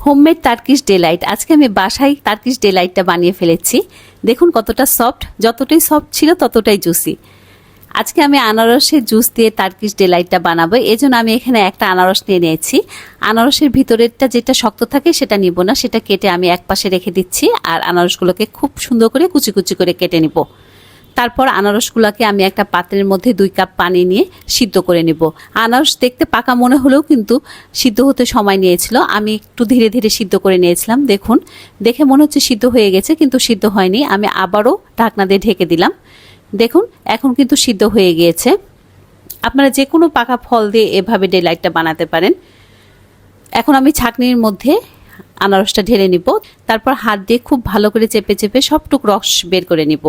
Homemade Turkish Deloitte. আজকে আমি বাসায় টার্কিশ ডিলাইটটা বানিয়ে ফেলেছি। দেখুন কতটা সফট, যতটাই সফট ছিল ততটাই জুসি। আজকে আমি আনারসের জুস দিয়ে টার্কিশ ডিলাইটটা বানাবো। এজন্য আমি এখানে একটা আনারস নিয়ে নিয়েছি। আনারসের ভিতরেরটা যেটা শক্ত থাকে সেটা নিব না, সেটা কেটে আমি একপাশে রেখে দিচ্ছি। আর আনারসগুলোকে খুব সুন্দর করে কুচি কুচি করে কেটে নিব। তারপর আনারসগুলোকে আমি একটা পাত্রের মধ্যে 2 কাপ পানি নিয়ে সিদ্ধ করে নেব। আনারস দেখতে পাকা মনে হলেও কিন্তু সিদ্ধ হতে সময় নিয়েছিল। আমি একটু ধীরে ধীরে সিদ্ধ করে নিয়েছিলাম। দেখুন, দেখে মনে হচ্ছে সিদ্ধ হয়ে গেছে, কিন্তু সিদ্ধ হয়নি। আমি আবারও ঢাকনা দিয়ে ঢেকে দিলাম। দেখুন এখন কিন্তু সিদ্ধ হয়ে গিয়েছে। আপনারা যে কোনো পাকা ফল দিয়ে এভাবে ডিলাইটটা বানাতে পারেন। এখন আমি ছাঁকনির মধ্যে আনারসটা ঢেলে নিব। তারপর হাত দিয়ে খুব ভালো করে চেপে চেপে সবটুক রস বের করে নিব।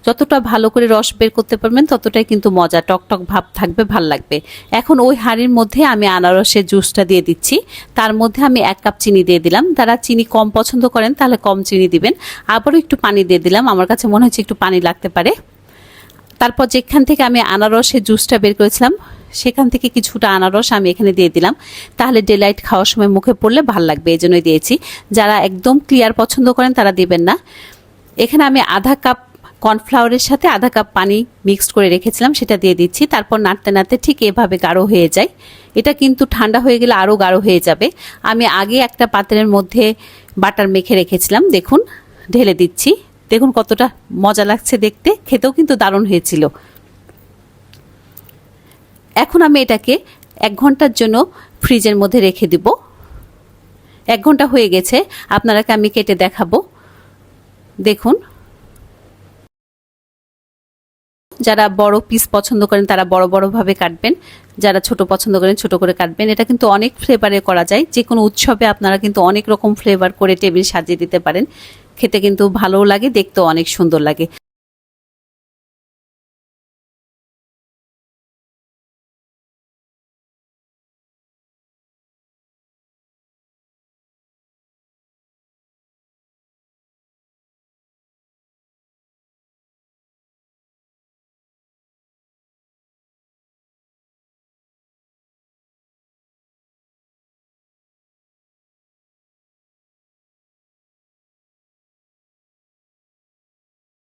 যতটা ভালো করে রস বের করতে পারবেন ততটাই কিন্তু মজা, টকটক ভাব থাকবে, ভাল লাগবে। এখন ওই হাঁড়ির মধ্যে আমি আনারসের জুসটা দিয়ে দিচ্ছি। তার মধ্যে আমি 1 কাপ চিনি দিয়ে দিলাম। যারা চিনি কম পছন্দ করেন তাহলে কম চিনি দিবেন। আবারও একটু পানি দিয়ে দিলাম, আমার কাছে মনে হচ্ছে একটু পানি লাগতে পারে। তারপর যেখান থেকে আমি আনারসের জুসটা বের করেছিলাম সেখান থেকে কিছুটা আনারস আমি এখানে দিয়ে দিলাম। তাহলে ডিলাইট খাওয়ার সময় মুখে পড়লে ভাল লাগবে, এই জন্যই দিয়েছি। যারা একদম ক্লিয়ার পছন্দ করেন তারা দিবেন না। এখানে আমি আধা কাপ কর্নফ্লাওয়ারের সাথে আধা কাপ পানি মিক্সড করে রেখেছিলাম, সেটা দিয়ে দিচ্ছি। তারপর নাড়তে নাড়তে ঠিক এভাবে গাঢ় হয়ে যায়। এটা কিন্তু ঠান্ডা হয়ে গেলে আরও গাঢ় হয়ে যাবে। আমি আগে একটা পাত্রের মধ্যে বাটার মেখে রেখেছিলাম, দেখুন ঢেলে দিচ্ছি। দেখুন কতটা মজা লাগছে দেখতে, খেতেও কিন্তু দারুণ হয়েছিল। এখন আমি এটাকে 1 ঘন্টার জন্য ফ্রিজের মধ্যে রেখে দিব। 1 ঘন্টা হয়ে গেছে, আপনারাকে আমি কেটে দেখাবো। দেখুন, যারা বড় পিস পছন্দ করেন তারা বড় বড় ভাবে কাটবেন, যারা ছোট পছন্দ করেন ছোট করে কাটবেন। এটা কিন্তু অনেক ফ্লেভারে করা যায়। যে কোনো উৎসবে আপনারা কিন্তু অনেক রকম ফ্লেভার করে টেবিল সাজিয়ে দিতে পারেন। খেতে কিন্তু ভালোও লাগে, দেখতেও অনেক সুন্দর লাগে।